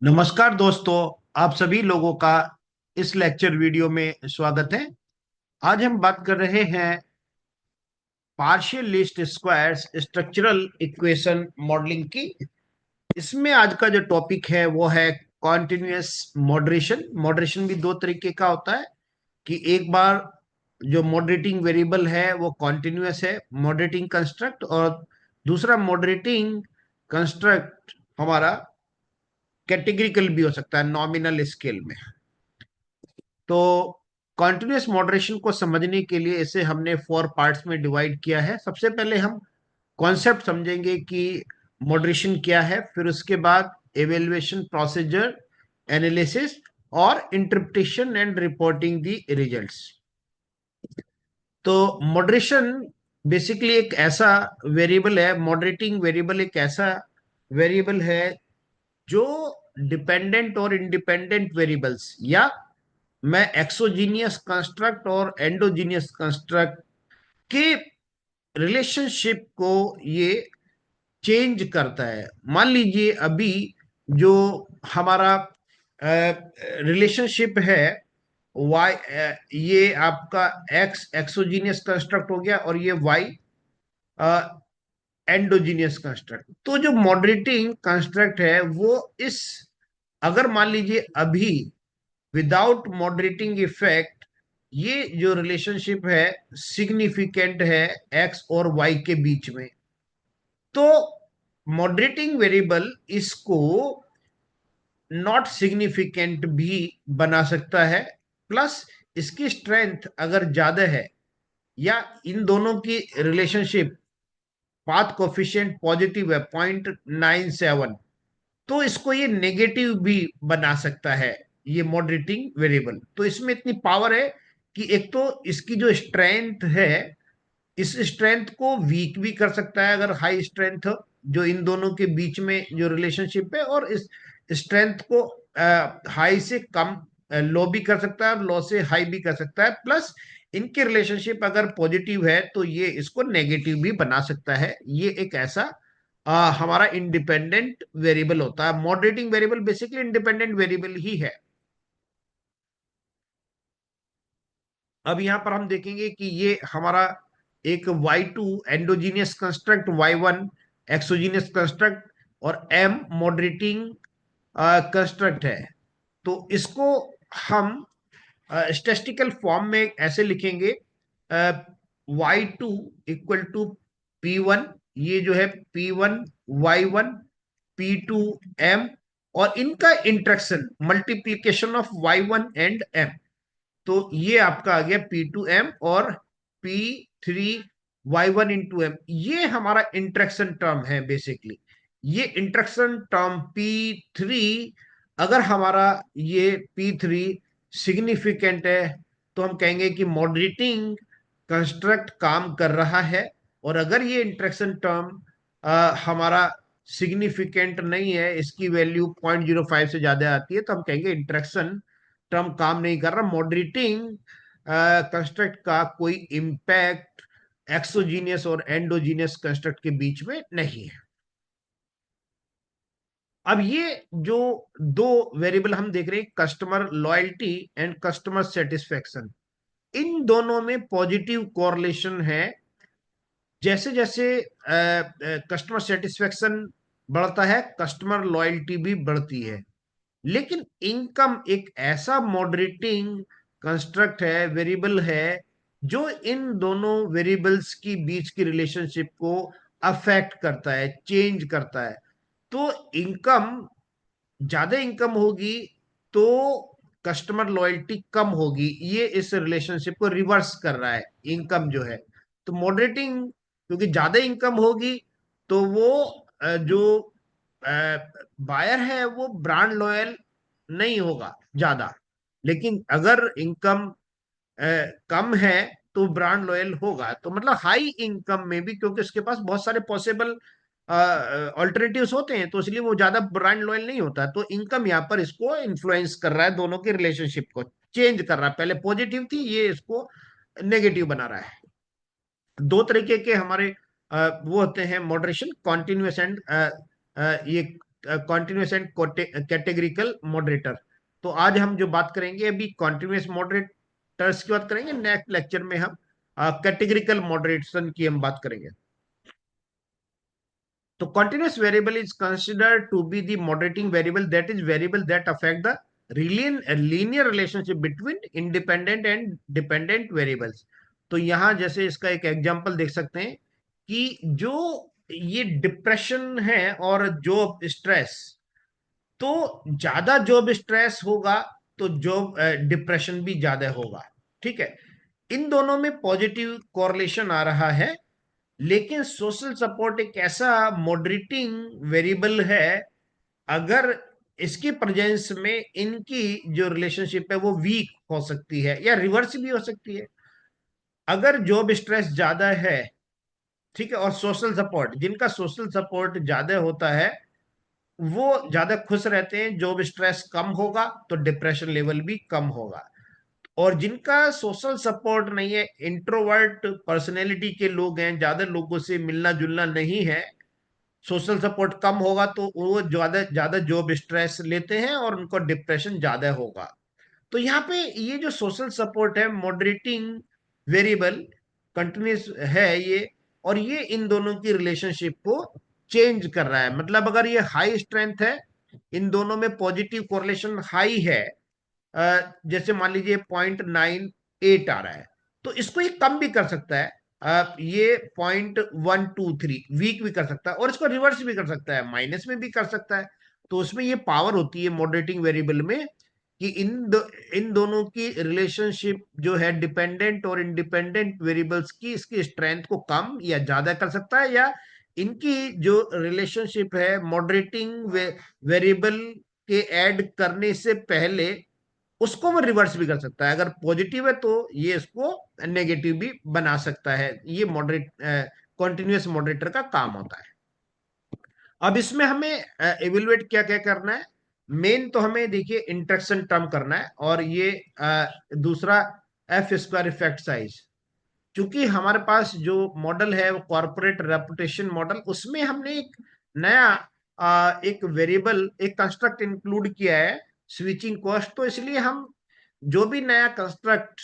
नमस्कार दोस्तों। आप सभी लोगों का इस लेक्चर वीडियो में स्वागत है। आज हम बात कर रहे हैं partial least squares structural equation modelling की। इसमें आज का जो टॉपिक है वो है कॉन्टिन्यूअस मॉडरेशन। मॉडरेशन भी दो तरीके का होता है कि एक बार जो मॉडरेटिंग वेरिएबल है वो कॉन्टिन्यूअस है, मॉडरेटिंग कंस्ट्रक्ट, और दूसरा मॉडरेटिंग कंस्ट्रक्ट हमारा कैटेगरिकल भी हो सकता है, नॉमिनल स्केल में। तो कॉन्टिन्यूअस मॉडरेशन को समझने के लिए इसे हमने फोर पार्ट्स में डिवाइड किया है। सबसे पहले हम कॉन्सेप्ट समझेंगे कि मॉडरेशन क्या है, फिर उसके बाद एवेल्युएशन प्रोसीजर, एनालिसिस और interpretation and reporting the results. तो मॉडरेशन बेसिकली एक ऐसा वेरिएबल है, मॉडरेटिंग वेरिएबल एक ऐसा वेरिएबल है जो डिपेंडेंट और इंडिपेंडेंट वेरिएबल्स, या मैं एक्सोजीनियस कंस्ट्रक्ट और एंडोजीनियस कंस्ट्रक्ट के रिलेशनशिप को ये चेंज करता है। मान लीजिए अभी जो हमारा रिलेशनशिप है वाई, ये आपका एक्स एक्सोजीनियस कंस्ट्रक्ट हो गया और ये वाई एंडोजीनियस कंस्ट्रक्ट। तो जो मॉडरेटिंग कंस्ट्रक्ट है वो इस, अगर मान लीजिए अभी विदाउट मॉडरेटिंग इफेक्ट ये जो रिलेशनशिप है सिग्निफिकेंट है एक्स और वाई के बीच में, तो मॉडरेटिंग वेरिएबल इसको नॉट सिग्निफिकेंट भी बना सकता है। प्लस इसकी स्ट्रेंथ अगर ज्यादा है या इन दोनों की रिलेशनशिप पाथ कोफिशिएंट पॉजिटिव है 0.97, तो इसको ये नेगेटिव भी बना सकता है, ये मॉडरेटिंग वेरिएबल। तो इसमें इतनी पावर है कि एक तो इसकी जो स्ट्रेंथ है, इस स्ट्रेंथ को वीक भी कर सकता है अगर हाई स्ट्रेंथ जो इन दोनों के बीच में जो रिलेशनशिप है, और इस स्ट्रेंथ को हाई से कम लो भी कर सकता है और लो से हाई भी कर सकता है। प्लस इनके रिलेशनशिप अगर पॉजिटिव है तो ये इसको नेगेटिव भी बना सकता है। ये एक ऐसा हमारा इंडिपेंडेंट वेरिएबल होता है। Moderating variable basically independent variable ही है। अब यहां पर हम देखेंगे कि ये हमारा एक y2 endogenous construct, y1 exogenous construct और m मॉडरेटिंग कंस्ट्रक्ट है। तो इसको हम स्टैटिस्टिकल फॉर्म में ऐसे लिखेंगे, y2 इक्वल टू p1, ये जो है p1 y1 p2 m, और इनका interaction multiplication of y1 and m। तो ये आपका आ गया P2M और P3Y1 इंटू M। ये हमारा इंट्रैक्शन टर्म है बेसिकली। ये इंट्रैक्शन टर्म P3, अगर हमारा ये P3 सिग्निफिकेंट है तो हम कहेंगे कि मॉडरेटिंग कंस्ट्रक्ट काम कर रहा है। और अगर ये इंट्रैक्शन टर्म हमारा सिग्निफिकेंट नहीं है, इसकी वैल्यू 0.05 से ज्यादा आती है, तो हम कहेंगे इंट्रैक्शन टर्म काम नहीं कर रहा। मॉडरेटिंग कंस्ट्रक्ट का कोई इम्पैक्ट एक्सोजीनियस और एंडोजीनियस कंस्ट्रक्ट के बीच में नहीं है। अब ये जो दो वेरिएबल हम देख रहे हैं, customer loyalty and customer satisfaction, इन दोनों में पॉजिटिव कोरिलेशन है। जैसे जैसे कस्टमर सेटिस्फेक्शन बढ़ता है कस्टमर लॉयल्टी भी बढ़ती है। लेकिन इनकम एक ऐसा मॉडरेटिंग कंस्ट्रक्ट है, वेरिएबल है, जो इन दोनों वेरिएबल्स की बीच की रिलेशनशिप को अफेक्ट करता है, चेंज करता है। तो इनकम, ज्यादा इनकम होगी तो कस्टमर लॉयल्टी कम होगी। ये इस रिलेशनशिप को रिवर्स कर रहा है इनकम जो है। तो मॉडरेटिंग, क्योंकि ज्यादा इनकम होगी तो वो जो बायर है वो ब्रांड लॉयल नहीं होगा ज्यादा। लेकिन अगर इनकम कम है तो ब्रांड लॉयल होगा। तो मतलब हाई इनकम में भी, क्योंकि उसके पास बहुत सारे पॉसिबल ऑल्टरनेटिव्स होते हैं, तो इसलिए वो ज्यादा ब्रांड लॉयल नहीं होता। तो इनकम यहाँ पर इसको इन्फ्लुएंस कर रहा है, दोनों के रिलेशनशिप को चेंज कर रहा है। पहले पॉजिटिव थी, ये इसको नेगेटिव बना रहा है। दो तरीके के हमारे वो होते हैं मॉडरेशन, कॉन्टिन्यूस एंड ये कॉन्टिन्यूस एंड कैटेगरिकल मॉडरेटर। तो आज हम जो बात करेंगे अभी कॉन्टिन्यूस मॉडरेटर्स की बात करेंगे, नेक्स्ट लेक्चर में हम कैटेगरिकल मॉडरेशन की हम बात करेंगे। तो continuous variable is considered to be the moderating variable, that is variable that affect the linear relationship between independent and dependent variables। तो यहां जैसे इसका एक एग्जांपल देख सकते हैं कि जो ये डिप्रेशन है और जॉब स्ट्रेस, तो ज्यादा जॉब स्ट्रेस होगा तो जॉब डिप्रेशन भी ज्यादा होगा। ठीक है, इन दोनों में पॉजिटिव कोरिलेशन आ रहा है, लेकिन सोशल सपोर्ट एक ऐसा मॉडरेटिंग वेरिएबल है, अगर इसकी प्रेजेंस में इनकी जो रिलेशनशिप है वो वीक हो सकती है या रिवर्स भी हो सकती है। अगर जॉब स्ट्रेस ज्यादा है, ठीक है, और सोशल सपोर्ट, जिनका सोशल सपोर्ट ज्यादा होता है वो ज्यादा खुश रहते हैं, जॉब स्ट्रेस कम होगा तो डिप्रेशन लेवल भी कम होगा। और जिनका सोशल सपोर्ट नहीं है, इंट्रोवर्ट पर्सनैलिटी के लोग हैं, ज्यादा लोगों से मिलना जुलना नहीं है, सोशल सपोर्ट कम होगा तो वो ज्यादा ज्यादा जॉब स्ट्रेस लेते हैं और उनको डिप्रेशन ज्यादा होगा। तो यहाँ पे ये जो सोशल सपोर्ट है मॉडरेटिंग वेरिएबल कंटिन्यूस है ये, और ये इन दोनों की रिलेशनशिप को चेंज कर रहा है। मतलब अगर ये हाई स्ट्रेंथ है, इन दोनों में पॉजिटिव कोरिलेशन हाई है, जैसे मान लीजिए 0.98 आ रहा है, तो इसको ये कम भी कर सकता है, ये 0.123 वीक भी कर सकता है, और इसको रिवर्स भी कर सकता है, माइनस में भी कर सकता है। तो उसमें ये पावर होती है मॉडरेटिंग वेरिएबल में कि इन दोनों की रिलेशनशिप जो है डिपेंडेंट और इंडिपेंडेंट वेरिएबल्स की, इसकी स्ट्रेंथ को कम या ज्यादा कर सकता है, या इनकी जो रिलेशनशिप है मॉडरेटिंग वेरिएबल के ऐड करने से पहले उसको वो रिवर्स भी कर सकता है। अगर पॉजिटिव है तो ये इसको नेगेटिव भी बना सकता है। ये मॉडरेट कॉन्टिन्यूस मॉडरेटर का काम होता है। अब इसमें हमें एवेलुएट क्या क्या करना है, मेन तो हमें देखिए इंटरेक्शन टर्म करना है, और ये दूसरा एफ स्क्वायर इफेक्ट साइज। क्योंकि हमारे पास जो मॉडल है वो कॉर्पोरेट रेपुटेशन मॉडल, उसमें हमने एक नया एक वेरिएबल, एक कंस्ट्रक्ट इंक्लूड किया है, स्विचिंग कॉस्ट। तो इसलिए हम जो भी नया कंस्ट्रक्ट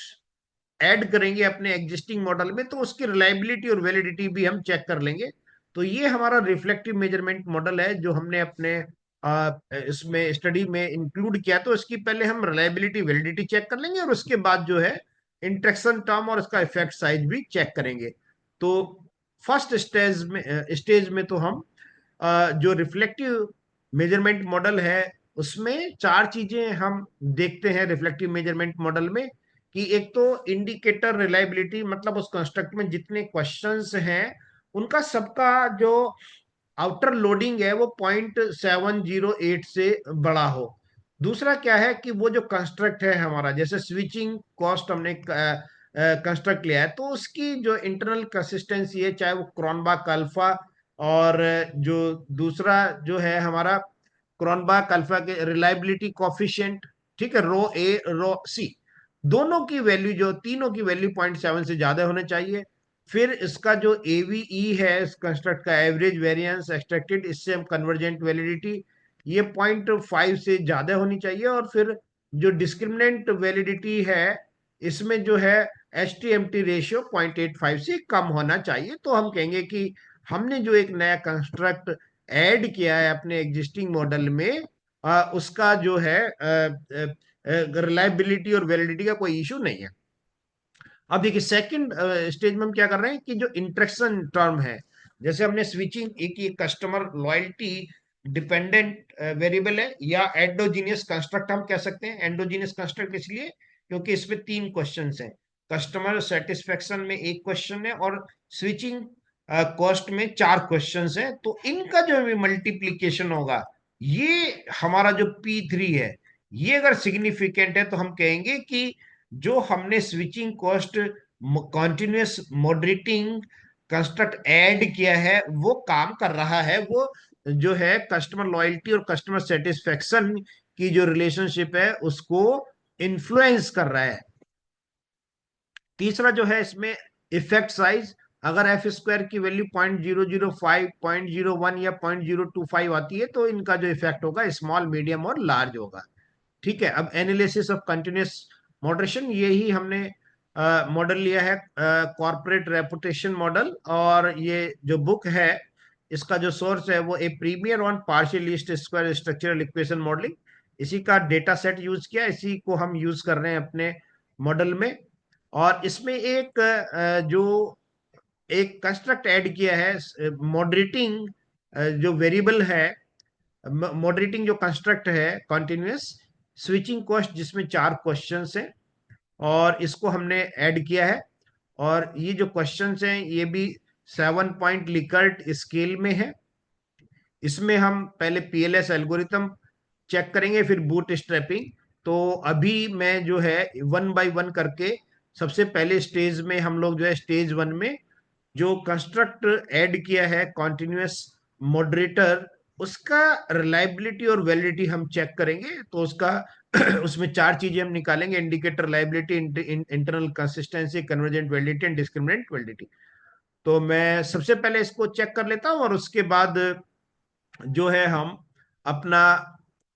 ऐड करेंगे अपने एग्जिस्टिंग मॉडल में, तो उसकी रिलायबिलिटी और वैलिडिटी भी हम चेक कर लेंगे। तो ये हमारा रिफ्लेक्टिव मेजरमेंट मॉडल है जो हमने अपने इसमें स्टडी में इंक्लूड किया। तो इसकी पहले हम रिलायबिलिटी वैलिडिटी चेक कर लेंगे, और उसके बाद जो है इंटरेक्शन टर्म और इसका इफेक्ट साइज भी चेक करेंगे। तो फर्स्ट स्टेज में तो हम जो रिफ्लेक्टिव मेजरमेंट मॉडल है उसमें चार चीजें हम देखते हैं रिफ्लेक्टिव मेजरमेंट मॉडल में, कि एक तो इंडिकेटर रिलायबिलिटी, मतलब उस कंस्ट्रक्ट में जितने क्वेश्चंस हैं उनका सबका जो आउटर लोडिंग है वो 0.708 से बड़ा हो। दूसरा क्या है कि वो जो कंस्ट्रक्ट है हमारा, जैसे स्विचिंग कॉस्ट हमने कंस्ट्रक्ट लिया है, तो उसकी जो इंटरनल कंसिस्टेंसी है, चाहे वो क्रोनबाक अल्फा, और जो दूसरा जो है हमारा क्रोनबाक अल्फा के रिलायबिलिटी कोफिशिएंट, ठीक है, रो ए रो सी, दोनों की वैल्यू, जो तीनों की वैल्यू 0.7 से ज्यादा होने चाहिए। फिर इसका जो एवीई है इस कंस्ट्रक्ट का, एवरेज वेरिएंस एक्सट्रैक्टेड, इससे हम कन्वर्जेंट वैलिडिटी, ये 0.5 से ज्यादा होनी चाहिए। और फिर जो डिस्क्रिमिनेंट वैलिडिटी है इसमें जो है H T M T ratio 0.85 से कम होना चाहिए। तो हम कहेंगे कि हमने जो एक नया कंस्ट्रक्ट ऐड किया है अपने एग्जिस्टिंग मॉडल में, उसका जो है रिलायबिलिटी और वैलिडिटी का कोई इशू नहीं है। अब देखिए सेकंड स्टेज में हम क्या कर रहे हैं कि जो इंटरेक्शन टर्म है, जैसे हमने स्विचिंग एक ये कस्टमर लॉयल्टी डिपेंडेंट वेरिएबल है, या एंडोजीनियस कंस्ट्रक्ट हम कह सकते हैं। एंडोजीनियस कंस्ट्रक्ट इसलिए क्योंकि इसमें तीन क्वेश्चंस हैं, कस्टमर सेटिस्फेक्शन में एक क्वेश्चन है, और स्विचिंग कॉस्ट में चार क्वेश्चंस हैं। तो इनका जो मल्टीप्लीकेशन होगा, ये हमारा जो P3 है, ये अगर सिग्निफिकेंट है तो हम कहेंगे कि जो हमने switching cost continuous moderating construct add किया है वो काम कर रहा है, वो जो है कस्टमर लॉयल्टी और कस्टमर सेटिस्फेक्शन की जो रिलेशनशिप है उसको इन्फ्लुएंस कर रहा है। तीसरा जो है इसमें इफेक्ट साइज, अगर एफ स्क्वायर की वैल्यू 0.005, 0.01 या 0.025 आती है तो इनका जो इफेक्ट होगा स्मॉल, मीडियम और लार्ज होगा। ठीक है, अब एनालिसिस ऑफ कंटिन्यूअस मॉडरेशन, यही हमने मॉडल लिया है, कॉर्पोरेट रेपुटेशन मॉडल। और ये जो बुक है इसका जो सोर्स है वो a primer on partial least square structural equation modelling, इसी का डेटा सेट यूज किया, इसी को हम यूज कर रहे हैं अपने मॉडल में। और इसमें एक जो एक कंस्ट्रक्ट ऐड किया है मॉडरेटिंग, जो वेरिएबल है, मॉडरेटिंग जो कंस्ट्रक्ट है कॉन्टिन्यूअस स्विचिंग कॉस्ट, जिसमें 4 क्वेश्चंस हैं और इसको हमने ऐड किया है। और ये जो क्वेश्चंस हैं ये भी 7 पॉइंट लिकर्ट स्केल में है। इसमें हम पहले पीएलएस एल्गोरिथम चेक करेंगे, फिर बूट स्ट्रैपिंग। तो अभी मैं जो है वन बाय वन करके, सबसे पहले स्टेज में हम लोग जो है स्टेज 1 में जो कंस्ट्रक्ट ऐड किया है कॉन्टिन्यूअस मॉडरेटर, उसका रिलायबिलिटी और वैलिडिटी हम चेक करेंगे। तो उसका उसमें 4 चीजें हम निकालेंगे: indicator reliability, internal consistency, convergent validity and discriminant validity. तो मैं सबसे पहले इसको चेक कर लेता हूं और उसके बाद जो है हम अपना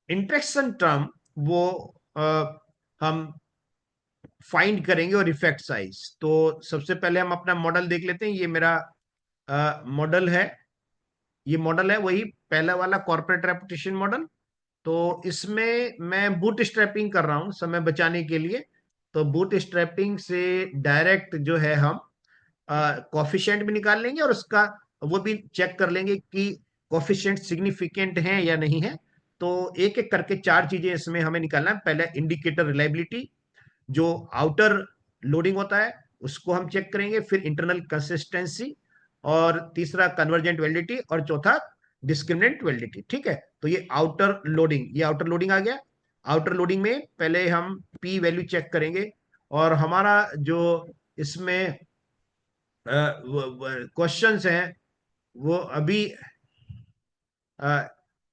इंटरेक्शन टर्म वो हम फाइंड करेंगे, और इफेक्ट साइज। तो सबसे पहले हम अपना मॉडल देख लेते हैं। ये मेरा मॉडल है, ये मॉडल है वही पहला वाला कॉर्पोरेट रेपुटेशन मॉडल। तो इसमें मैं बूट स्ट्रैपिंग कर रहा हूं समय बचाने के लिए। तो बूट स्ट्रैपिंग से डायरेक्ट जो है हम कॉफिशिएंट भी निकाल लेंगे और उसका वो भी चेक कर लेंगे कि कॉफिशिएंट सिग्निफिकेंट है या नहीं है। तो एक एक करके 4 चीजें इसमें हमें निकालना है। पहले इंडिकेटर रिलायबिलिटी, जो आउटर लोडिंग होता है उसको हम चेक करेंगे, फिर इंटरनल कंसिस्टेंसी, और तीसरा कन्वर्जेंट वैलिडिटी, और चौथा डिस्क्रिमिनेंट वैलिडिटी। ठीक है, तो ये आउटर लोडिंग, ये आउटर लोडिंग आ गया। आउटर लोडिंग में पहले हम पी वैल्यू चेक करेंगे, और हमारा जो इसमें क्वेश्चंस हैं वो अभी अ,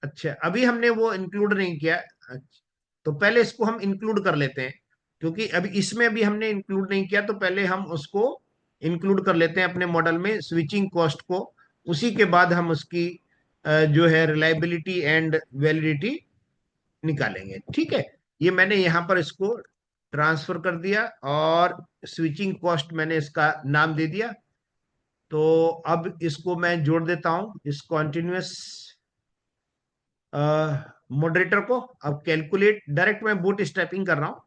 अच्छा, अभी हमने वो इंक्लूड नहीं किया। अच्छा, तो पहले इसको हम इंक्लूड कर लेते हैं, क्योंकि अभी इसमें अभी हमने इंक्लूड नहीं किया, तो पहले हम उसको इंक्लूड कर लेते हैं अपने मॉडल में, स्विचिंग कॉस्ट को। उसी के बाद हम उसकी जो है रिलायबिलिटी एंड वैलिडिटी निकालेंगे। ठीक है, ये मैंने यहाँ पर इसको ट्रांसफर कर दिया और स्विचिंग कॉस्ट मैंने इसका नाम दे दिया। तो अब इसको मैं जोड़ देता हूं इस कॉन्टिन्यूअस मॉडरेटर को। अब कैलकुलेट, डायरेक्ट मैं बूट स्ट्रैपिंग कर रहा हूं।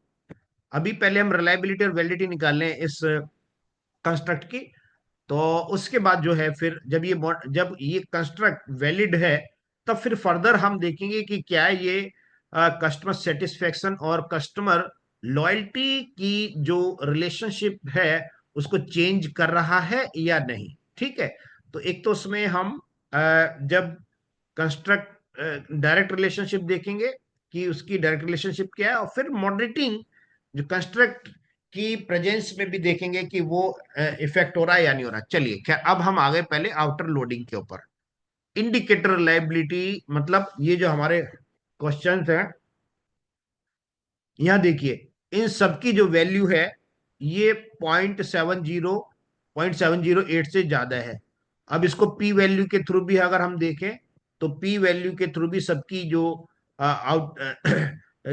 अभी पहले हम रिलायबिलिटी और वैलिडिटी निकाल लें इस कंस्ट्रक्ट की। तो उसके बाद जो है फिर जब ये कंस्ट्रक्ट वैलिड है, तब फिर फर्दर हम देखेंगे कि क्या ये कस्टमर सेटिस्फेक्शन और कस्टमर लॉयल्टी की जो रिलेशनशिप है उसको चेंज कर रहा है या नहीं। ठीक है, तो एक तो उसमें हम जब कंस्ट्रक्ट डायरेक्ट रिलेशनशिप देखेंगे कि उसकी डायरेक्ट रिलेशनशिप क्या है, और फिर मॉडरेटिंग जो कंस्ट्रक्ट की प्रेजेंस में भी देखेंगे कि वो इफेक्ट हो रहा है या नहीं हो रहा। चलिए खैर, अब हम आ गए पहले आउटर लोडिंग के ऊपर। इंडिकेटर रिलायबिलिटी, मतलब ये जो हमारे क्वेश्चंस हैं, यहाँ देखिए इन सबकी जो वैल्यू है ये 0.70 से ज्यादा है। अब इसको पी वैल्यू के थ्रू भी अगर हम देखें, तो पी वैल्यू के थ्रू भी सबकी जो आउट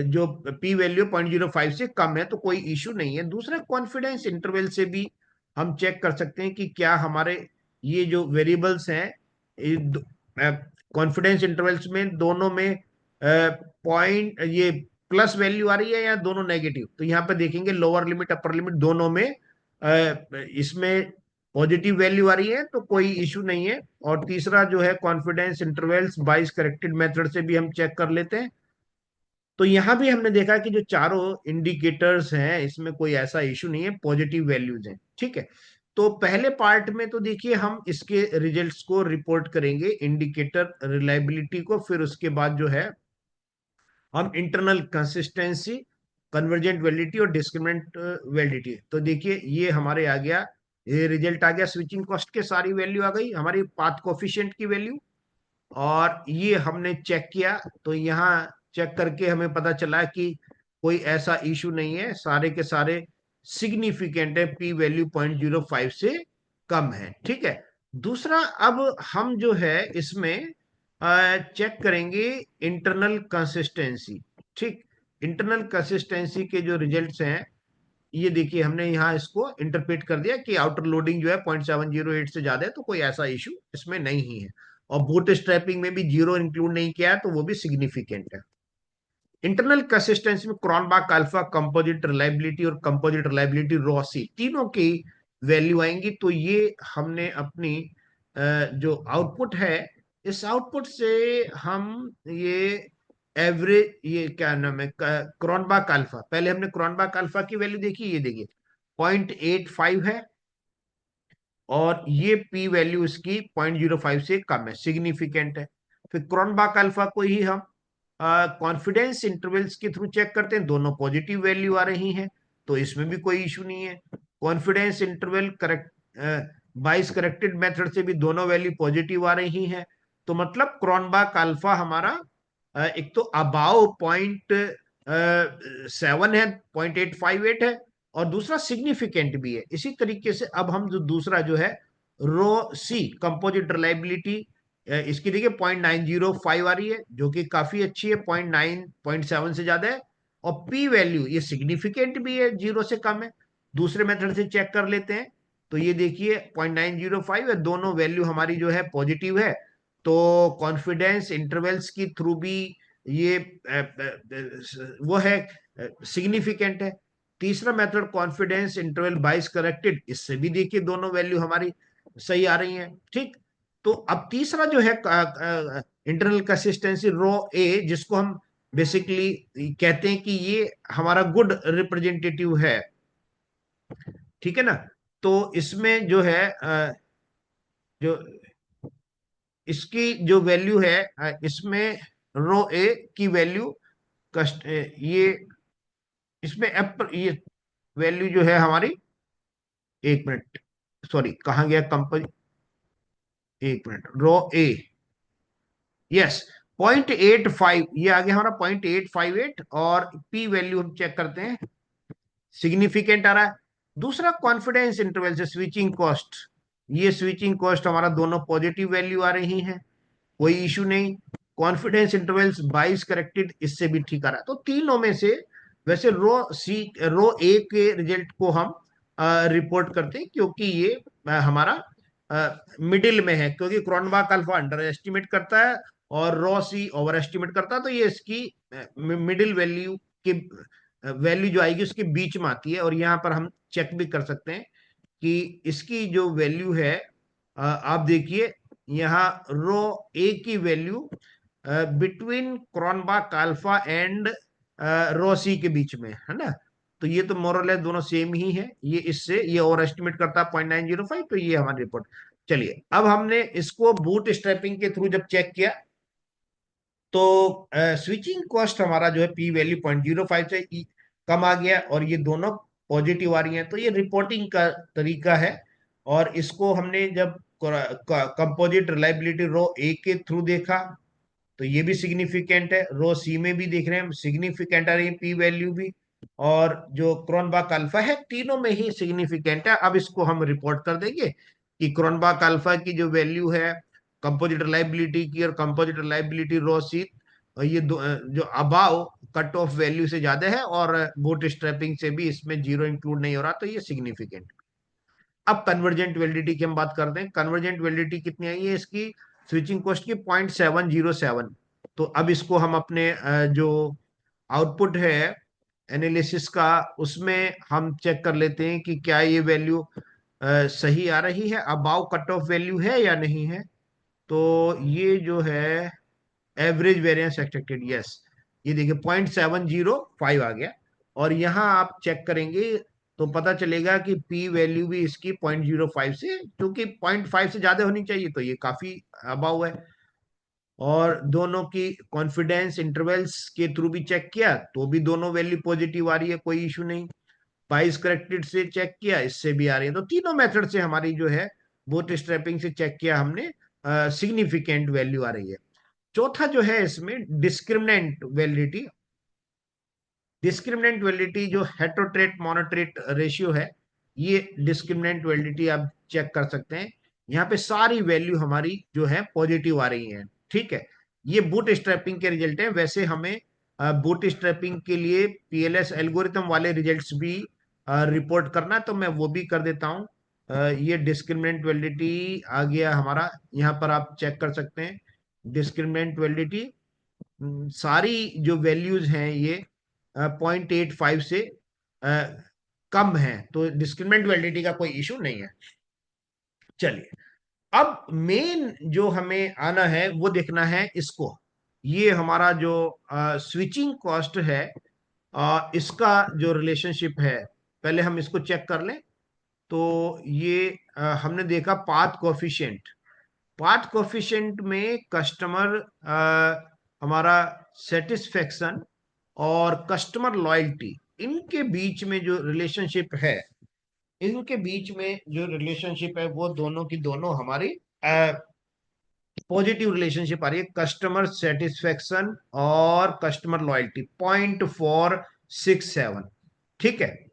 जो पी वैल्यू 0.05 से कम है तो कोई इशू नहीं है। दूसरा, कॉन्फिडेंस इंटरवल से भी हम चेक कर सकते हैं कि क्या हमारे ये जो वेरिएबल्स हैं, कॉन्फिडेंस इंटरवल्स में दोनों में पॉइंट ये प्लस वैल्यू आ रही है या दोनों नेगेटिव। तो यहाँ पे देखेंगे लोअर लिमिट अपर लिमिट दोनों में इसमें पॉजिटिव वैल्यू आ रही है तो कोई इशू नहीं है। और तीसरा जो है कॉन्फिडेंस इंटरवल्स बाइस करेक्टेड मेथड से भी हम चेक कर लेते हैं। तो यहां भी हमने देखा कि जो चारों इंडिकेटर्स हैं इसमें कोई ऐसा इशू नहीं है, पॉजिटिव वैल्यूज हैं। ठीक है, तो पहले पार्ट में तो देखिए हम इसके रिजल्ट्स को रिपोर्ट करेंगे, इंडिकेटर रिलायबिलिटी को, फिर उसके बाद जो है हम इंटरनल कंसिस्टेंसी, कन्वर्जेंट वैलिडिटी और डिस्क्रिमिनेंट वैलिडिटी। तो देखिए ये हमारे आ गया, ये रिजल्ट आ गया, स्विचिंग कॉस्ट के सारी वैल्यू आ गई, हमारी पाथ कोफिशिएंट की वैल्यू। और ये हमने चेक किया, तो यहाँ चेक करके हमें पता चला कि कोई ऐसा इशू नहीं है, सारे के सारे सिग्निफिकेंट है, पी वैल्यू 0.05 से कम है। ठीक है। दूसरा, अब हम जो है इसमें चेक करेंगे इंटरनल कंसिस्टेंसी। ठीक। इंटरनल कंसिस्टेंसी के जो रिजल्ट्स हैं, ये देखिए हमने यहाँ इसको इंटरप्रेट कर दिया कि आउटर लोडिंग जो है 0.708 से ज्यादा है, तो कोई ऐसा इशू इसमें नहीं है। और बूट स्ट्रैपिंग में भी जीरो इंक्लूड नहीं किया है, तो वो भी सिग्निफिकेंट है। इंटरनल कंसिस्टेंसी में क्रॉनबैक अल्फा, कंपोजिट रिलायबिलिटी और कंपोजिट रिलायबिलिटी रॉसी तीनों की वैल्यू आएंगी। तो ये हमने अपनी जो आउटपुट है, इस आउटपुट से हम ये एवरेज, ये क्या नाम है, क्रॉनबैक अल्फा, पहले हमने क्रॉनबैक अल्फा की वैल्यू देखी, ये देखिए 0.85 है, और ये पी वैल्यू इसकी 0.05 से कम है, सिग्निफिकेंट है। फिर क्रॉनबैक अल्फा को ही हम कॉन्फिडेंस इंटरवल्स के थ्रू चेक करते हैं, दोनों पॉजिटिव वैल्यू आ रही हैं, तो इसमें भी कोई इशू नहीं है। कॉन्फिडेंस इंटरवल करेक्ट बाइस करेक्टेड मेथड से भी दोनों वैल्यू पॉजिटिव आ रही हैं। तो मतलब क्रॉनबैक अल्फा हमारा एक तो अबाव 0.7 है, 0.858 है, और दूसरा सिग्निफिकेंट भी है। इसी तरीके से अब हम जो दूसरा जो है रो सी, कंपोजिट रिलायबिलिटी, इसकी देखिए 0.905 आ रही है, जो कि काफी अच्छी है, 0.7 से ज्यादा है। और पी वैल्यू ये सिग्निफिकेंट भी है, जीरो से कम है। दूसरे मेथड से चेक कर लेते हैं, तो ये देखिए 0.905 है, दोनों वैल्यू हमारी जो है पॉजिटिव है। तो कॉन्फिडेंस इंटरवल्स की थ्रू भी ये वो है, सिग्निफिकेंट है। तीसरा मेथड कॉन्फिडेंस इंटरवल बाइस करेक्टेड, इससे भी देखिए दोनों वैल्यू हमारी सही आ रही हैं। ठीक। तो अब तीसरा जो है इंटरनल कंसिस्टेंसी रो ए, जिसको हम बेसिकली कहते हैं कि ये हमारा गुड रिप्रेजेंटेटिव है। ठीक है ना। तो इसमें जो है जो इसकी जो वैल्यू है, इसमें रो ए की वैल्यू कस्ट ये इसमें ये वैल्यू जो है हमारी, एक मिनट, सॉरी कहाँ गया कंपनी, एक मिनट, रो ए, यस, 0.85 ये आ गया हमारा, 0.858। और पी वैल्यू हम चेक करते हैं, सिग्निफिकेंट आ रहा है। दूसरा कॉन्फिडेंस इंटरवल से स्विचिंग कॉस्ट, ये स्विचिंग कॉस्ट हमारा दोनों पॉजिटिव वैल्यू आ रही है, कोई इशू नहीं। कॉन्फिडेंस इंटरवल्स 22 करेक्टेड, इससे भी ठीक आ रहा है। तो तीनों में से वैसे रो ए के रिजल्ट को हम रिपोर्ट करते हैं, क्योंकि ये हमारा मिडिल में है, क्योंकि क्रॉनबैक अल्फा अंडर एस्टिमेट करता है और रो सी ओवर एस्टिमेट करता है, तो ये इसकी मिडिल वैल्यू की वैल्यू जो आएगी उसके बीच में आती है। और यहाँ पर हम चेक भी कर सकते हैं कि इसकी जो वैल्यू है, आप देखिए यहाँ रो ए की value between Cronbach alpha and rho C के बीच में है ना। तो ये तो मोरलेस दोनों सेम ही है, ये इससे ये ओवर एस्टिमेट करता है 0.905, तो ये हमारी रिपोर्ट। चलिए, अब हमने इसको बूट स्ट्रैपिंग के थ्रू जब चेक किया, तो स्विचिंग कॉस्ट हमारा जो है पी वैल्यू 0.05 से कम आ गया, और ये दोनों पॉजिटिव आ रही हैं, तो ये रिपोर्टिंग का तरीका है। और इसको हमने जब कंपोजिट रिलायबिलिटी रो ए के थ्रू देखा, तो ये भी सिग्निफिकेंट है, रो सी में भी देख रहे हैं सिग्निफिकेंट आ रही है पी वैल्यू भी, और जो क्रोनबैक अल्फा है तीनों में ही सिग्निफिकेंट है। अब इसको हम रिपोर्ट कर देंगे कि क्रोनबैक अल्फा की जो वैल्यू है कंपोजिट रिलायबिलिटी की, और कंपोजिट रिलायबिलिटी रो सी, और ये जो अबाव कट ऑफ वैल्यू से ज्यादा है, और बूट स्ट्रैपिंग से भी इसमें जीरो इंक्लूड नहीं हो रहा, तो ये सिग्निफिकेंट। अब कन्वर्जेंट वैलिडिटी की हम बात करते हैं। कन्वर्जेंट वैलिडिटी कितनी आई है इसकी, स्विचिंग कॉस्ट की 0.707। तो अब इसको हम अपने जो आउटपुट है एनालिसिस का, उसमें हम चेक कर लेते हैं कि क्या ये वैल्यू सही आ रही है, अबाव कट ऑफ वैल्यू है या नहीं है। तो ये जो है एवरेज वेरिएंस एक्सपेक्टेड, यस, ये देखिए 0.705 आ गया। और यहाँ आप चेक करेंगे तो पता चलेगा कि पी वैल्यू भी इसकी 0.05 से, क्योंकि 0.5 से ज्यादा होनी चाहिए, तो ये काफी अबाव है। और दोनों की कॉन्फिडेंस इंटरवल्स के थ्रू भी चेक किया, तो भी दोनों वैल्यू पॉजिटिव आ रही है, कोई इशू नहीं। बाइस करेक्टेड से चेक किया, इससे भी आ रही है। तो तीनों मेथड से हमारी जो है बूट स्ट्रैपिंग से चेक किया हमने, सिग्निफिकेंट वैल्यू आ रही है। चौथा जो है इसमें डिस्क्रिमिनेंट वैलिडिटी। डिस्क्रिमिनेंट वैलिडिटी जो हेटेरोट्रेट मोनोट्रेट रेशियो है, ये डिस्क्रिमिनेंट वैलिडिटी आप चेक कर सकते हैं। यहाँ पे सारी वैल्यू हमारी जो है पॉजिटिव आ रही है। ठीक है, ये बूट स्ट्रैपिंग के रिजल्ट है। वैसे हमें बूट स्ट्रैपिंग के लिए पीएलएस एल्गोरिथम वाले रिजल्ट्स भी रिपोर्ट करना है, तो मैं वो भी कर देता हूँ। ये डिस्क्रिमिनेंट वैलिडिटी आ गया हमारा, यहाँ पर आप चेक कर सकते हैं। डिस्क्रिमिनेंट वैलिडिटी सारी जो वैल्यूज हैं ये 0.85 से कम है, तो डिस्क्रिमिनेंट वैलिडिटी का कोई इशू नहीं है। चलिए, अब मेन जो हमें आना है वो देखना है इसको। ये हमारा जो स्विचिंग कॉस्ट है, इसका जो रिलेशनशिप है, पहले हम इसको चेक कर लें। तो ये हमने देखा पाथ कोफिशिएंट में कस्टमर हमारा सेटिस्फेक्शन और कस्टमर लॉयल्टी, इनके बीच में जो रिलेशनशिप है, इनके बीच में जो रिलेशनशिप है वो दोनों की दोनों हमारी पॉजिटिव रिलेशनशिप आ रही है। कस्टमर सेटिस्फेक्शन और कस्टमर लॉयल्टी 0.467। ठीक है,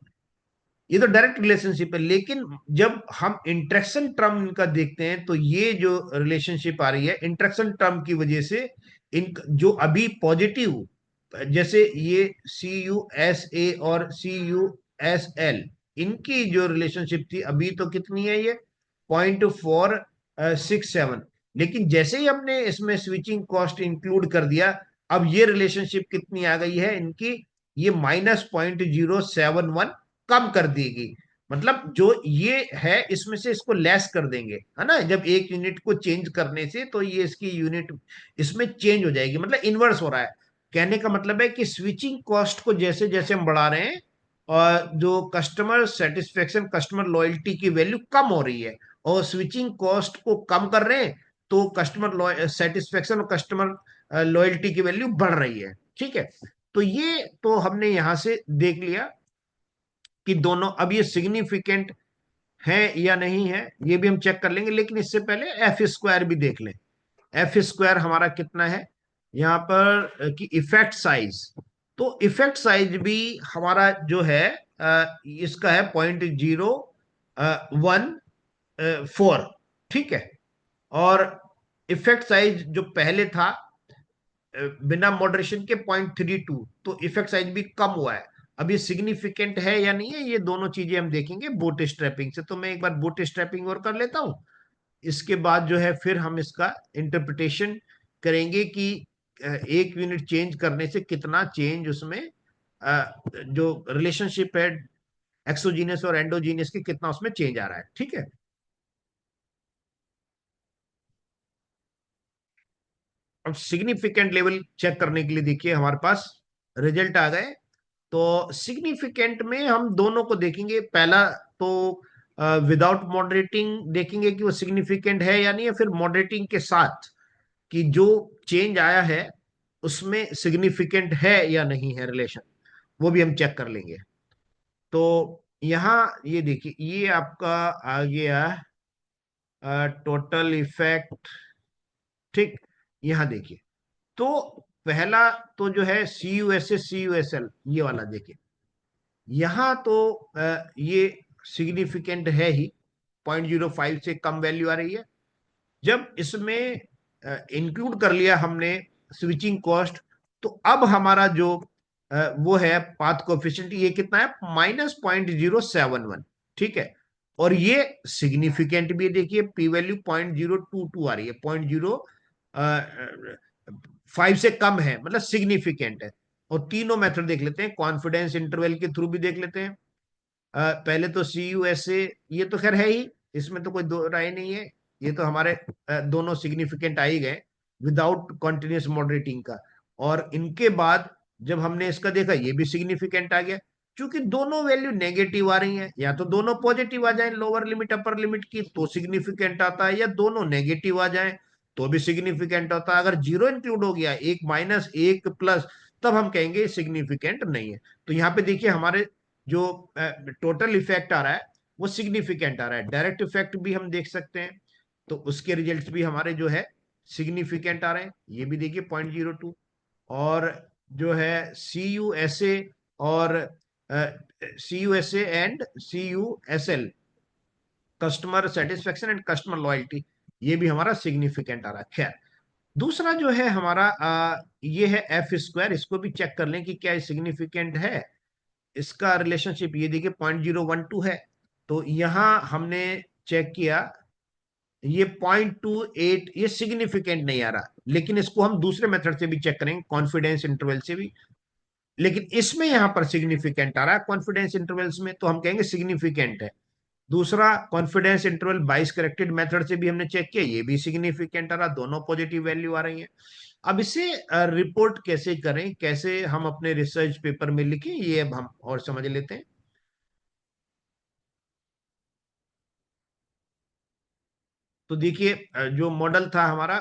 ये तो डायरेक्ट रिलेशनशिप है, लेकिन जब हम इंटरेक्शन टर्म इनका देखते हैं तो ये जो रिलेशनशिप आ रही है इंटरेक्शन टर्म की वजह से, इन जो अभी पॉजिटिव, जैसे ये CUSA और CUSL, इनकी जो रिलेशनशिप थी अभी तो कितनी है ये 0.467, लेकिन जैसे ही हमने इसमें स्विचिंग कॉस्ट इंक्लूड कर दिया, अब ये रिलेशनशिप कितनी आ गई है इनकी, ये -0.071 कम कर देगी। मतलब जो ये है इसमें से इसको लेस कर देंगे, है ना, जब एक यूनिट को चेंज करने से तो ये इसकी यूनिट इसमें चेंज हो जाएगी, मतलब इन्वर्स हो रहा है। कहने का मतलब है कि स्विचिंग कॉस्ट को जैसे जैसे हम बढ़ा रहे हैं, और जो कस्टमर सेटिस्फेक्शन कस्टमर लॉयल्टी की वैल्यू कम हो रही है, और स्विचिंग कॉस्ट को कम कर रहे हैं तो कस्टमर सेटिस्फेक्शन और कस्टमर लॉयल्टी की वैल्यू बढ़ रही है। ठीक है, तो ये तो हमने यहां से देख लिया कि दोनों अब ये सिग्निफिकेंट है या नहीं है, ये भी हम चेक कर लेंगे, लेकिन इससे पहले एफ स्क्वायर भी देख लें। एफ स्क्वायर हमारा कितना है यहाँ पर कि इफेक्ट साइज, तो इफेक्ट साइज भी हमारा जो है इसका है 0.014। ठीक है, और इफेक्ट साइज जो पहले था बिना मॉडरेशन के 0.32, तो इफेक्ट साइज भी कम हुआ है। अब ये सिग्निफिकेंट है या नहीं है, ये दोनों चीजें हम देखेंगे बूट स्ट्रैपिंग से। तो मैं एक बार बूट स्ट्रैपिंग और कर लेता हूं, इसके बाद जो है फिर हम इसका इंटरप्रिटेशन करेंगे कि एक यूनिट चेंज करने से कितना चेंज उसमें जो रिलेशनशिप है एक्सोजीनियस और एंडोजीनियस की, कितना उसमें चेंज आ रहा है। ठीक है, अब सिग्निफिकेंट लेवल चेक करने के लिए देखिए हमारे पास रिजल्ट आ गए। तो सिग्निफिकेंट में हम दोनों को देखेंगे। पहला तो विदाउट मॉडरेटिंग देखेंगे कि वो सिग्निफिकेंट है या नहीं है, फिर मॉडरेटिंग के साथ कि जो चेंज आया है उसमें सिग्निफिकेंट है या नहीं है रिलेशन, वो भी हम चेक कर लेंगे। तो यहाँ ये देखिए, ये आपका आ गया टोटल इफेक्ट। ठीक, यहाँ देखिए, तो पहला तो जो है CUSA CUSL, ये वाला देखिए, यहाँ तो ये सिग्निफिकेंट है ही, 0.05 से कम वैल्यू आ रही है। जब इसमें इंक्लूड कर लिया हमने स्विचिंग कॉस्ट, तो अब हमारा जो वो है पाथ कोफिशिएंट, ये कितना है -0.071। ठीक है, और ये सिग्निफिकेंट भी देखिए, पी वैल्यू 0.022 आ रही है, 0.05 से कम है, मतलब सिग्निफिकेंट है। और तीनों मेथड देख लेते हैं, कॉन्फिडेंस इंटरवल के थ्रू भी देख लेते हैं। पहले तो CUSA, ये तो खैर है ही, इसमें तो कोई दो राय नहीं है, ये तो हमारे दोनों सिग्निफिकेंट आ ही गए विदाउट कॉन्टिन्यूस मॉडरेटिंग का। और इनके बाद जब हमने इसका देखा, ये भी सिग्निफिकेंट आ गया। क्योंकि दोनों वैल्यू नेगेटिव आ रही हैं, या तो दोनों पॉजिटिव आ जाए लोअर लिमिट अपर लिमिट की तो सिग्निफिकेंट आता है, या दोनों नेगेटिव आ जाए तो भी सिग्निफिकेंट होता है। अगर जीरो इंक्लूड हो गया, एक माइनस एक प्लस, तब हम कहेंगे सिग्निफिकेंट नहीं है। तो यहाँ पे देखिए हमारे जो टोटल इफेक्ट आ रहा है वो सिग्निफिकेंट आ रहा है। डायरेक्ट इफेक्ट भी हम देख सकते हैं, तो उसके रिजल्ट्स भी हमारे जो है सिग्निफिकेंट आ रहे हैं, ये भी देखिए 0.02। और जो है CUSA और CUSA and CUSL, customer satisfaction and customer loyalty, ये भी हमारा सिग्निफिकेंट आ रहा है। खैर, दूसरा जो है हमारा ये है एफ स्क्वायर, इसको भी चेक कर लें कि क्या सिग्निफिकेंट है। इसका रिलेशनशिप ये देखिए 0.012 है। तो यहां हमने चेक किया, ये 0.28, ये सिग्निफिकेंट नहीं आ रहा, लेकिन इसको हम दूसरे मेथड से भी चेक करेंगे, कॉन्फिडेंस इंटरवल से भी। लेकिन इसमें यहां पर सिग्निफिकेंट आ रहा है कॉन्फिडेंस इंटरवल्स में, तो हम कहेंगे सिग्निफिकेंट है। दूसरा कॉन्फिडेंस इंटरवल बाइस करेक्टेड मेथड से भी हमने चेक किया, ये भी सिग्निफिकेंट आ रहा, दोनों पॉजिटिव वैल्यू आ रही है। अब इसे रिपोर्ट कैसे करें, कैसे हम अपने रिसर्च पेपर में लिखें, ये अब हम और समझ लेते हैं। तो देखिए, जो मॉडल था हमारा,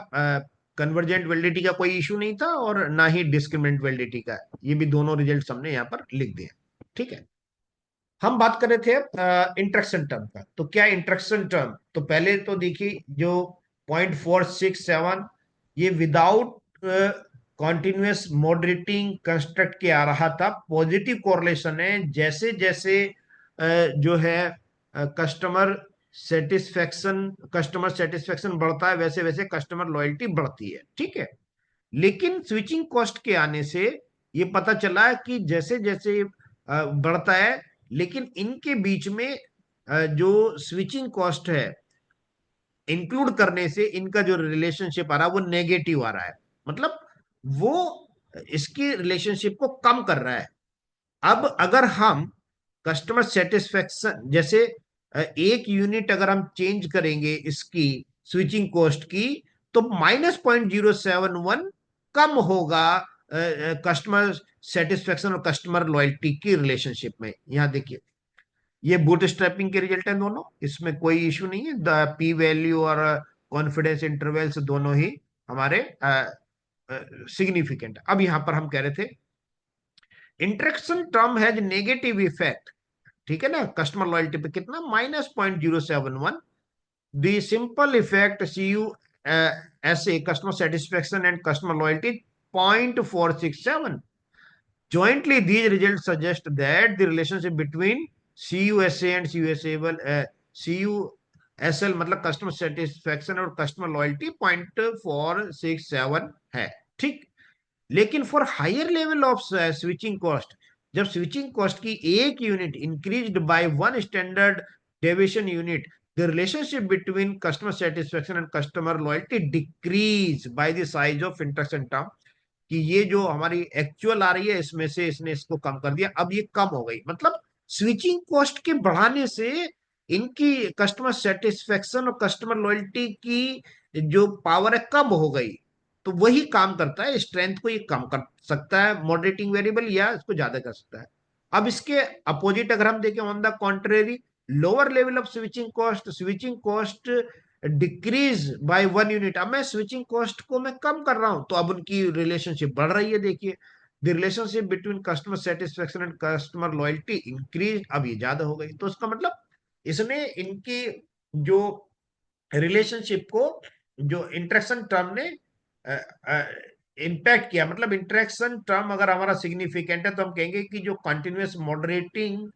कन्वर्जेंट वैलिडिटी का कोई इशू नहीं था और ना ही डिस्क्रिमिनेंट वैलिडिटी का, ये भी दोनों रिजल्ट हमने यहाँ पर लिख दिए। ठीक है, हम बात कर रहे थे इंट्रक्शन टर्म का। तो क्या इंट्रक्शन टर्म, तो पहले तो देखिए जो 0.467, ये विदाउट कॉन्टिन्यूस मॉडरेटिंग कंस्ट्रक्ट के आ रहा था, पॉजिटिव कोरिलेशन है। जैसे जैसे जो है कस्टमर सेटिस्फेक्शन बढ़ता है, वैसे वैसे कस्टमर लॉयल्टी बढ़ती है। ठीक है, लेकिन स्विचिंग कॉस्ट के आने से ये पता चला कि जैसे जैसे बढ़ता है, लेकिन इनके बीच में जो स्विचिंग कॉस्ट है इंक्लूड करने से इनका जो रिलेशनशिप आ रहा है वो नेगेटिव आ रहा है, मतलब वो इसकी रिलेशनशिप को कम कर रहा है। अब अगर हम कस्टमर सेटिस्फेक्शन, जैसे एक यूनिट अगर हम चेंज करेंगे इसकी स्विचिंग कॉस्ट की, तो -0.071 कम होगा कस्टमर सेटिस्फेक्शन और कस्टमर लॉयल्टी की रिलेशनशिप में। यहां देखिए, ये बूट स्ट्रैपिंग के रिजल्ट हैं दोनों, इसमें कोई इशू नहीं है। द पी वैल्यू और कॉन्फिडेंस इंटरवल्स दोनों ही हमारे सिग्निफिकेंट। अब यहां पर हम कह रहे थे interaction term has negative effect, ठीक है ना, कस्टमर लॉयल्टी पे कितना, -0.071। द सिंपल इफेक्ट CU ऐसे customer satisfaction and customer loyalty 0.467। Jointly, these results suggest that the relationship between CUSA and CUSAble, CUSL मतलब कस्टमर सेटिस्फेक्शन और कस्टमर लॉयल्टी 0.467 है। ठीक, लेकिन for higher level of switching cost, जब switching cost की एक unit increased by one standard deviation unit, the relationship between customer satisfaction and customer loyalty decrease by the size of interaction term, कि ये जो हमारी एक्चुअल आ रही है इसमें से इसने इसको कम कर दिया, अब ये कम हो गई। मतलब स्विचिंग कॉस्ट के बढ़ाने से इनकी कस्टमर सेटिस्फेक्शन और कस्टमर लॉयल्टी की जो पावर है कम हो गई। तो वही काम करता है, स्ट्रेंथ को ये कम कर सकता है मॉडरेटिंग वेरिएबल, या इसको ज्यादा कर सकता है। अब इसके अपोजिट अगर हम देखें, on the contrary, lower level of switching cost decrease by one unit, अब मैं स्विचिंग कॉस्ट को मैं कम कर रहा हूं, तो अब उनकी रिलेशनशिप बढ़ रही है। देखिए, the relationship between customer satisfaction and customer loyalty increase, अब ये ज्यादा हो गई। तो इसका मतलब इसने इनकी जो रिलेशनशिप को, जो इंटरेक्शन टर्म ने इंपैक्ट किया, मतलब इंटरेक्शन टर्म अगर हमारा सिग्निफिकेंट है तो हम कहेंगे कि जो कंटिन्यूअस मॉडरेटिंग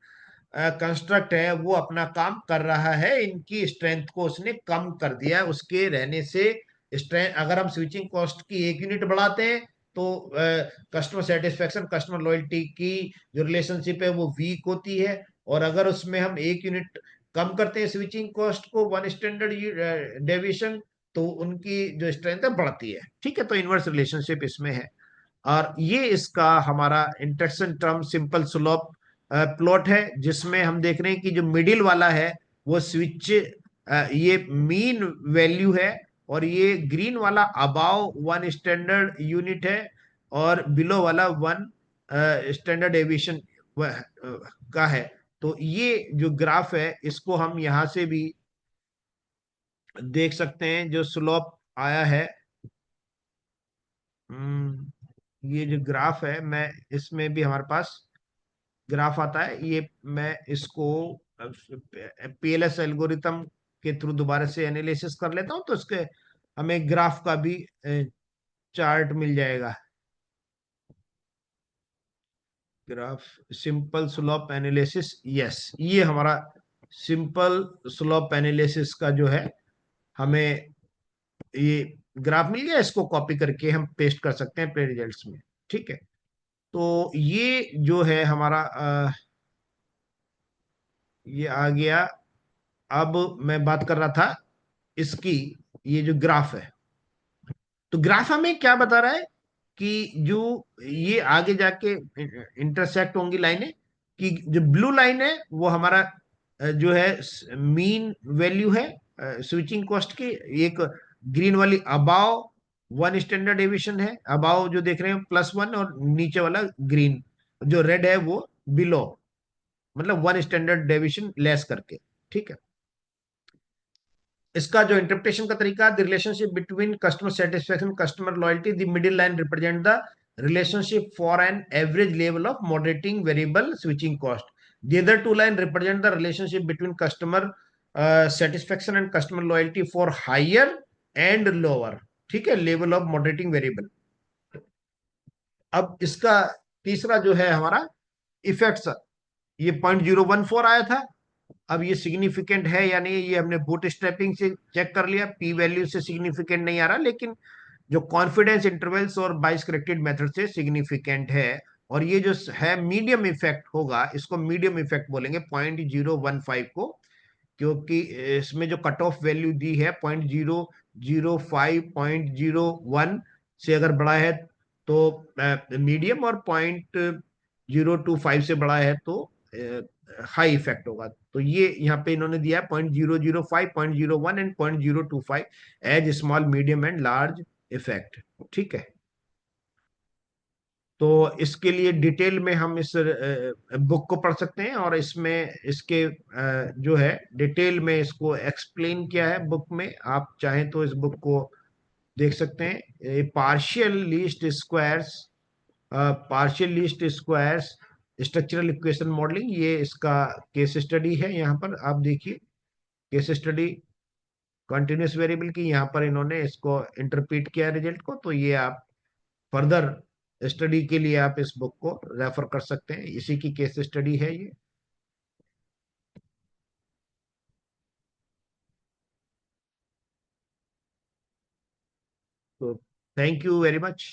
कंस्ट्रक्ट है वो अपना काम कर रहा है, इनकी स्ट्रेंथ को उसने कम कर दिया है उसके रहने से। स्ट्रेंथ, अगर हम स्विचिंग कॉस्ट की एक यूनिट बढ़ाते हैं तो कस्टमर सेटिस्फेक्शन कस्टमर लॉयल्टी की जो रिलेशनशिप है वो वीक होती है, और अगर उसमें हम एक यूनिट कम करते हैं स्विचिंग कॉस्ट को वन स्टैंडर्ड डेविएशन, तो उनकी जो स्ट्रेंथ है बढ़ती है। ठीक है, तो इनवर्स रिलेशनशिप इसमें है। और ये इसका हमारा interaction term simple slope plot है, जिसमें हम देख रहे हैं कि जो मिडिल वाला है वो स्विच, ये मीन वैल्यू है, और ये ग्रीन वाला अबाव वन स्टैंडर्ड यूनिट है, और बिलो वाला वन स्टैंडर्ड एविएशन का है। तो ये जो ग्राफ है इसको हम यहां से भी देख सकते हैं, जो स्लोप आया है। ये जो ग्राफ है, मैं इसमें भी हमारे पास ग्राफ आता है, ये मैं इसको PLS एल्गोरिथम के थ्रू दोबारा से एनालिसिस कर लेता हूं, तो इसके हमें ग्राफ का भी चार्ट मिल जाएगा। Graph simple slope analysis, yes, ये हमारा सिंपल स्लोप एनालिसिस का जो है, हमें ये ग्राफ मिल गया, इसको कॉपी करके हम पेस्ट कर सकते हैं अपने रिजल्ट्स में। ठीक है, तो ये जो है हमारा ये आ गया। अब मैं बात कर रहा था इसकी, ये जो ग्राफ है, तो ग्राफ हमें क्या बता रहा है कि जो ये आगे जाके इंटरसेक्ट होंगी लाइनें, कि जो ब्लू लाइन है वो हमारा जो है मीन वैल्यू है स्विचिंग कॉस्ट की। एक ग्रीन वाली अबाव वन स्टैंडर्ड डेविएशन है, अबाव जो देख रहे हैं +1, और नीचे वाला ग्रीन जो रेड है वो बिलो, मतलब वन स्टैंडर्ड डेविएशन लेस करके। ठीक है, इसका जो इंटरप्रिटेशन का तरीका, the relationship between customer satisfaction customer loyalty, the middle line represent the relationship for an average level of moderating variable switching cost. The other two line represent the relationship between customer satisfaction and customer loyalty for higher and lower, ठीक है, level of moderating variable. अब इसका तीसरा जो है हमारा effects, ये 0.014 आया था। अब ये सिग्निफिकेंट है या नहीं, ये हमने बूट स्ट्रैपिंग से चेक कर लिया, पी वैल्यू से सिग्निफिकेंट नहीं आ रहा, लेकिन जो कॉन्फिडेंस इंटरवल्स और बाइस करेक्टेड मेथड से सिग्निफिकेंट है। और ये जो है मीडियम इफेक्ट होगा, इसको मीडियम इफेक्ट बोलेंगे 0.015 को, क्योंकि इसमें जो कट ऑफ वैल्यू दी है 0.005, 0.01 से अगर बड़ा है तो मीडियम, और 0.025 से बड़ा है तो हाई इफेक्ट होगा। तो ये यहाँ पे इन्होंने दिया है 0.005, 0.01 and 0.025 as small, medium and large effect. ठीक है, तो इसके लिए डिटेल में हम इस बुक को पढ़ सकते हैं, और इसमें इसके जो है डिटेल में इसको एक्सप्लेन किया है बुक में। आप चाहें तो इस बुक को देख सकते हैं। Partial least squares, partial least squares structural equation modelling, ये इसका केस स्टडी है। यहाँ पर आप देखिए केस स्टडी कंटिन्यूस वेरिएबल की, यहाँ पर इन्होंने इसको इंटरप्रीट किया रिजल्ट को। तो ये आप फर्दर स्टडी के लिए आप इस बुक को रेफर कर सकते हैं, इसी की केस स्टडी है ये। तो थैंक यू वेरी मच।